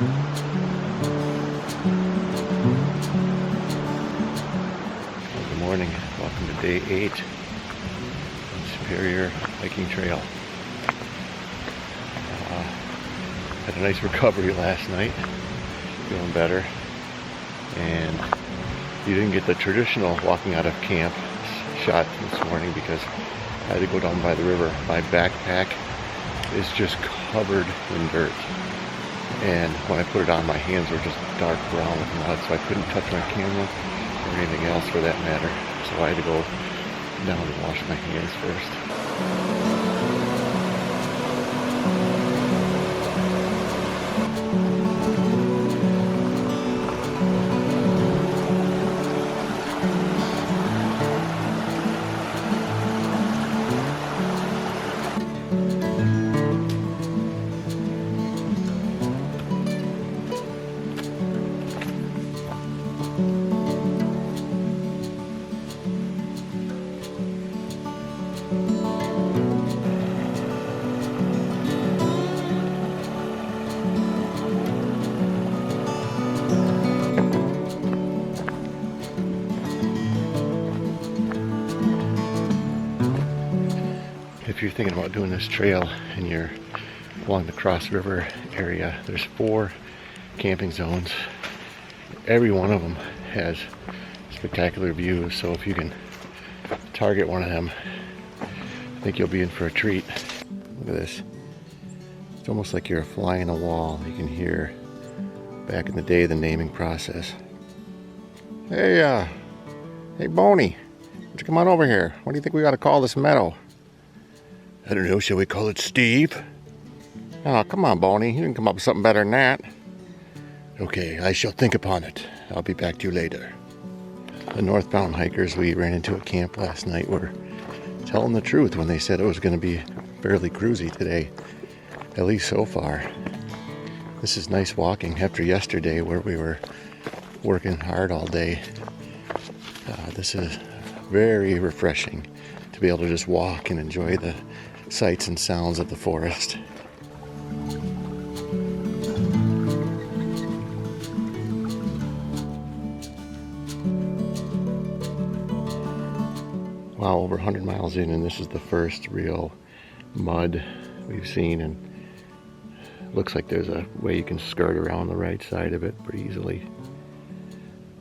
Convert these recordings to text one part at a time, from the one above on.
Good morning. Welcome to day 8 on Superior hiking trail. Had a nice recovery last night, feeling better, and you didn't get the traditional walking out of camp shot this morning because I had to go down by the river. My backpack is just covered in dirt, and when I put it on, my hands were just dark brown with mud, so I couldn't touch my camera or anything else for that matter. So I had to go down and wash my hands first. If you're thinking about doing this trail and you're along the Cross River area, there's 4 camping zones. Every one of them has spectacular views, so if you can target one of them, I think you'll be in for a treat. Look at this. It's almost like you're flying a wall. You can hear back in the day the naming process. Hey Boney, why don't you come on over here? What do you think we ought to call this meadow? I don't know, shall we call it Steve? Oh, come on, Boney. You can come up with something better than that. Okay, I shall think upon it. I'll be back to you later. The northbound hikers we ran into at camp last night were telling the truth when they said it was going to be fairly cruisy today, at least so far. This is nice walking after yesterday where we were working hard all day. This is very refreshing to be able to just walk and enjoy the sights and sounds of the forest. Wow, over 100 miles in, and this is the first real mud we've seen, and it looks like there's a way you can skirt around the right side of it pretty easily.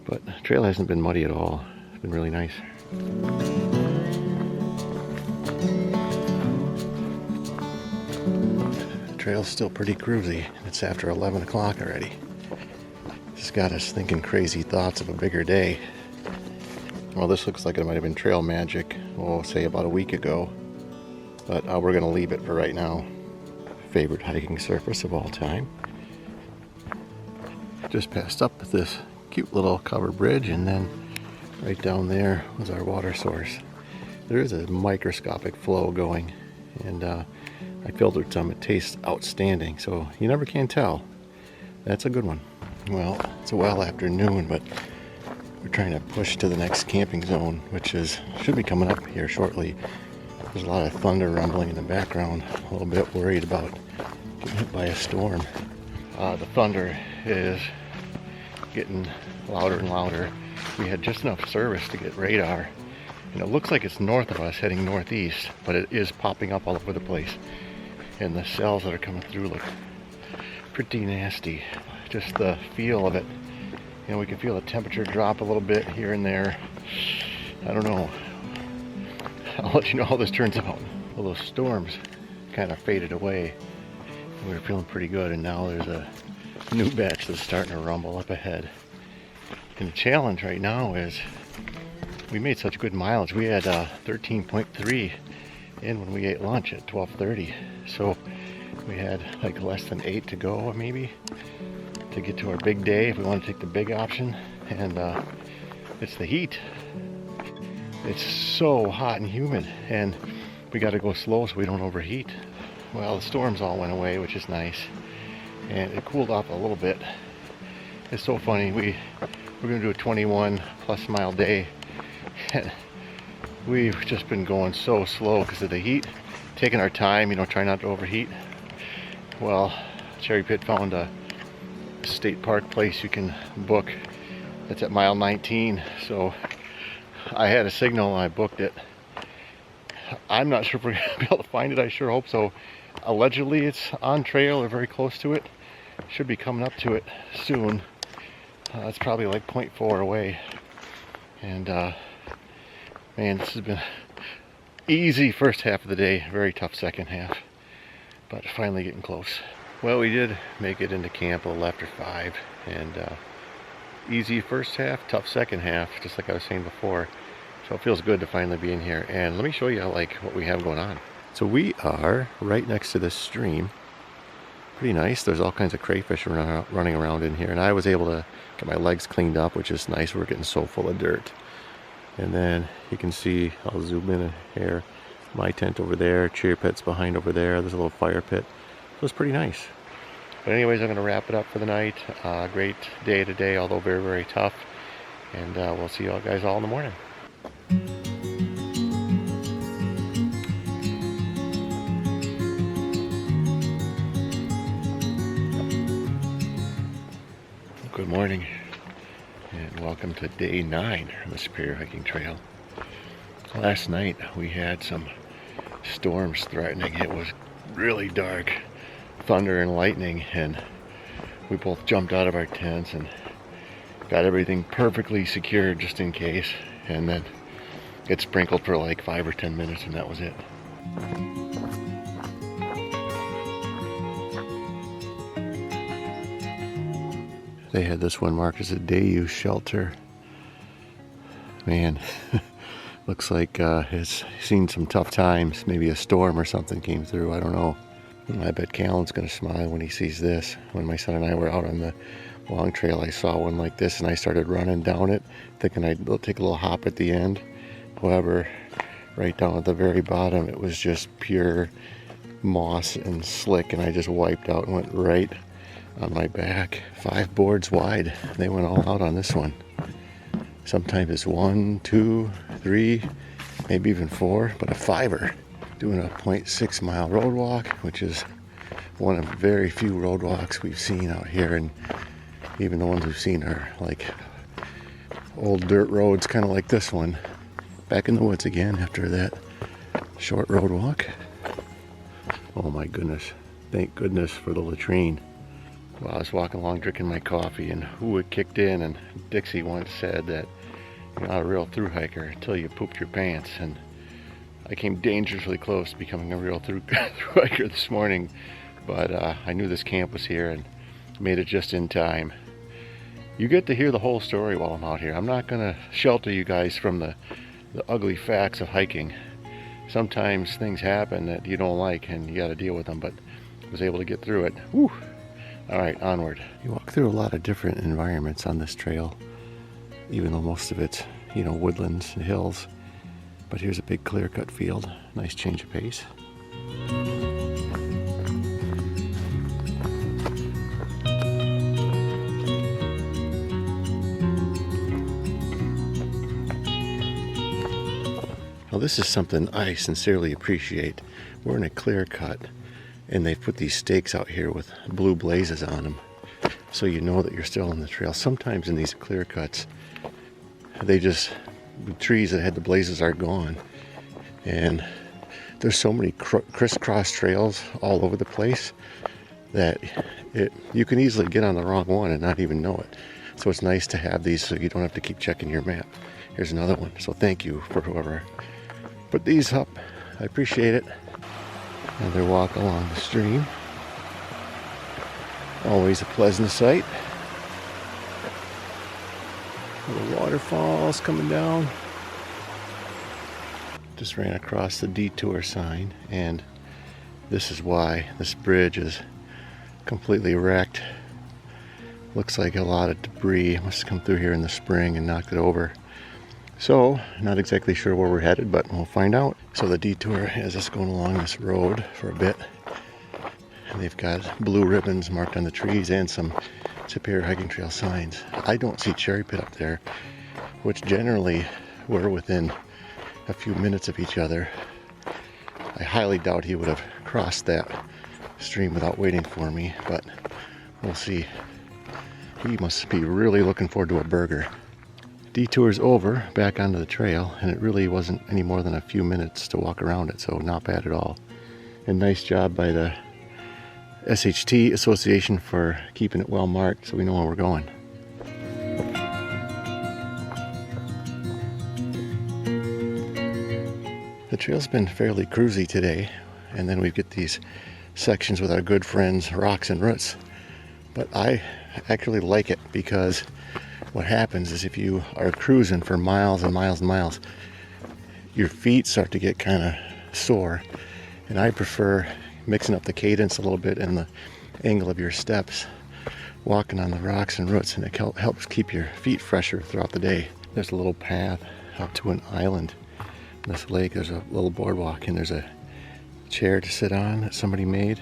But the trail hasn't been muddy at all. It's been really nice. Trail's still pretty cruisy. It's after 11 o'clock already. Just got us thinking crazy thoughts of a bigger day. Well, this looks like it might have been trail magic, we'll say about a week ago, but we're going to leave it for right now. Favorite hiking surface of all time. Just passed up this cute little covered bridge, and then right down there was our water source. There is a microscopic flow going, and I filtered some. It tastes outstanding, so you never can tell. That's a good one. Well, it's a well afternoon, but we're trying to push to the next camping zone, which should be coming up here shortly. There's a lot of thunder rumbling in the background. A little bit worried about getting hit by a storm. The thunder is getting louder and louder. We had just enough service to get radar, and it looks like it's north of us heading northeast, but it is popping up all over the place. And the cells that are coming through look pretty nasty. Just the feel of it. You know, we can feel the temperature drop a little bit here and there. I don't know. I'll let you know how this turns out. Well, those storms kind of faded away. We were feeling pretty good, and now there's a new batch that's starting to rumble up ahead. And the challenge right now is we made such good mileage. We had 13.3 in when we ate lunch at 12:30. So we had like less than 8 to go maybe to get to our big day if we want to take the big option. And it's the heat. It's so hot and humid, and we got to go slow so we don't overheat. Well, the storms all went away, which is nice, and it cooled off a little bit. It's so funny, we're going to do a 21 plus mile day, and we've just been going so slow because of the heat, taking our time, trying not to overheat. Well, Cherry Pit found a state park place you can book. It's at mile 19, so I had a signal and I booked it. I'm not sure if we're gonna be able to find it. I sure hope so. Allegedly it's on trail or very close to it. Should be coming up to it soon. It's probably like 0.4 away. And man, this has been easy first half of the day, very tough second half, but finally getting close. Well, we did make it into camp a little after 5, and easy first half, tough second half, just like I was saying before. So it feels good to finally be in here. And let me show you like what we have going on. So we are right next to this stream. Pretty nice. There's all kinds of crayfish running around in here, and I was able to get my legs cleaned up, which is nice. We're getting so full of dirt. And then you can see, I'll zoom in here, my tent over there, cheer pit's behind over there, there's a little fire pit. So it's pretty nice. But anyways, I'm going to wrap it up for the night. Great day today, although very, very tough. And we'll see you guys all in the morning. Good morning, and welcome to day 9 on the Superior Hiking Trail. Last night we had some storms threatening. It was really dark, thunder and lightning, and we both jumped out of our tents and got everything perfectly secured just in case, and then it sprinkled for like 5 or 10 minutes and that was it. They had this one marked as a day use shelter. Man, looks like it's seen some tough times. Maybe a storm or something came through, I don't know. I bet Callan's gonna smile when he sees this. When my son and I were out on the long trail, I saw one like this and I started running down it, thinking I'd take a little hop at the end. However, right down at the very bottom, it was just pure moss and slick, and I just wiped out and went right on my back. 5 boards wide. They went all out on this one. Sometimes it's 1, 2, 3, maybe even 4, but a 5er. Doing a 0.6 mile road walk, which is one of very few road walks we've seen out here, and even the ones we've seen are like old dirt roads, kind of like this one. Back in the woods again after that short road walk. Oh my goodness. Thank goodness for the latrine. Well, I was walking along drinking my coffee, and it kicked in, and Dixie once said that you're not a real thru hiker until you pooped your pants, and I came dangerously close to becoming a real thru hiker this morning, but I knew this camp was here and made it just in time. You get to hear the whole story while I'm out here. I'm not gonna shelter you guys from the ugly facts of hiking. Sometimes things happen that you don't like and you gotta deal with them, but I was able to get through it. Whew. All right, onward. You walk through a lot of different environments on this trail, even though most of it's, woodlands and hills. But here's a big clear-cut field. Nice change of pace. Now this is something I sincerely appreciate. We're in a clear cut, and they've put these stakes out here with blue blazes on them, so you know that you're still on the trail. Sometimes in these clear cuts, the trees that had the blazes are gone, and there's so many crisscross trails all over the place that you can easily get on the wrong one and not even know it. So it's nice to have these so you don't have to keep checking your map. Here's another one. So thank you for whoever put these up. I appreciate it. Another walk along the stream. Always a pleasant sight. Little waterfalls coming down. Just ran across the detour sign, and this is why this bridge is completely wrecked. Looks like a lot of debris must have come through here in the spring and knocked it over. So, not exactly sure where we're headed, but we'll find out. So the detour has us going along this road for a bit. And they've got blue ribbons marked on the trees and some Superior Hiking Trail signs. I don't see Cherry Pit up there, which generally we're within a few minutes of each other. I highly doubt he would have crossed that stream without waiting for me, but we'll see. He must be really looking forward to a burger. Detour's over, back onto the trail, and it really wasn't any more than a few minutes to walk around it, so not bad at all. And nice job by the SHT Association for keeping it well marked so we know where we're going. The trail's been fairly cruisy today, and then we get these sections with our good friends Rocks and Roots. But I actually like it because what happens is if you are cruising for miles and miles and miles, your feet start to get kind of sore, and I prefer mixing up the cadence a little bit and the angle of your steps walking on the Rocks and Roots, and it helps keep your feet fresher throughout the day. There's a little path out to an island in this lake. There's a little boardwalk, and there's a chair to sit on that somebody made.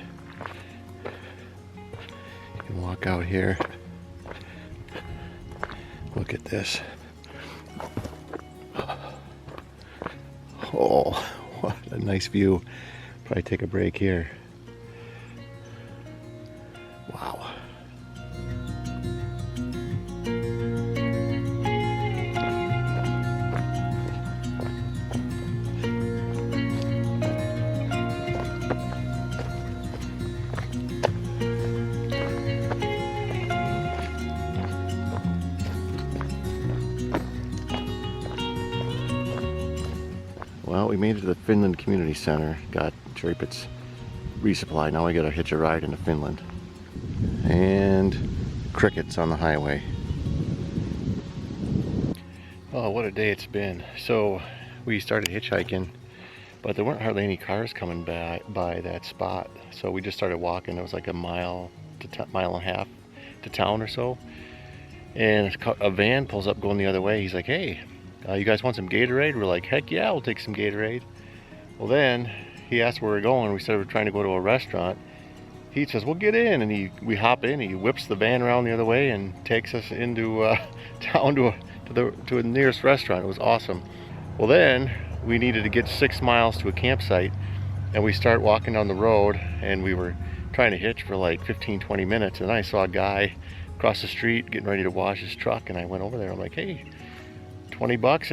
You can walk out here. Look at this. Oh, what a nice view. Probably take a break here. Wow. Well, we made it to the Finland Community Center. Got Cherry Pit's resupply. Now we gotta hitch a ride into Finland. And crickets on the highway. Oh, what a day it's been. So we started hitchhiking, but there weren't hardly any cars coming by that spot. So we just started walking. It was like a mile and a half to town or so. And a van pulls up going the other way. He's like, hey, you guys want some Gatorade? We're like, heck yeah, we'll take some Gatorade. Well, then he asked where we're going. We said we're trying to go to a restaurant. He says, well, get in. And we hop in. He whips the van around the other way and takes us into town to the nearest restaurant. It was awesome. Well, then we needed to get 6 miles to a campsite, and we start walking down the road, and we were trying to hitch for like 15-20 minutes, and I saw a guy across the street getting ready to wash his truck, and I went over there. I'm like, hey, $20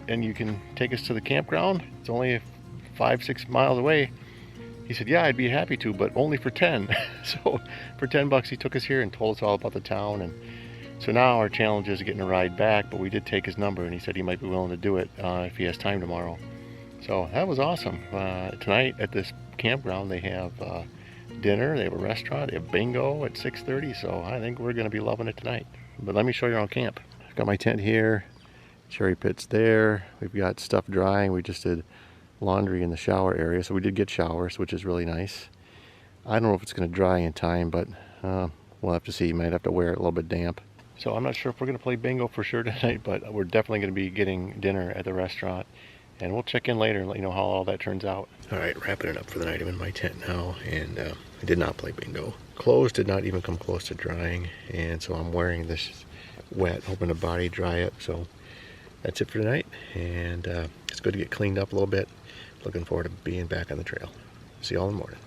and you can take us to the campground. It's only 5-6 miles away. He said, yeah, I'd be happy to, but only for 10. So for $10 he took us here and told us all about the town. And so now our challenge is getting a ride back, but we did take his number, and he said he might be willing to do it if he has time tomorrow. So that was awesome. Tonight at this campground they have dinner, they have a restaurant, they have bingo at 6:30, so I think we're going to be loving it tonight. But let me show you around camp. I've got my tent here, Cherry Pit's there, we've got stuff drying. We just did laundry in the shower area, so we did get showers, which is really nice. I don't know if it's going to dry in time, but we'll have to see. You might have to wear it a little bit damp. So I'm not sure if we're going to play bingo for sure tonight, but we're definitely going to be getting dinner at the restaurant, and we'll check in later and let you know how all that turns out. All right, wrapping it up for the night. I'm in my tent now, and I did not play bingo. Clothes did not even come close to drying, and so I'm wearing this wet, hoping the body dry it. So that's it for tonight, and it's good to get cleaned up a little bit. Looking forward to being back on the trail. See you all in the morning.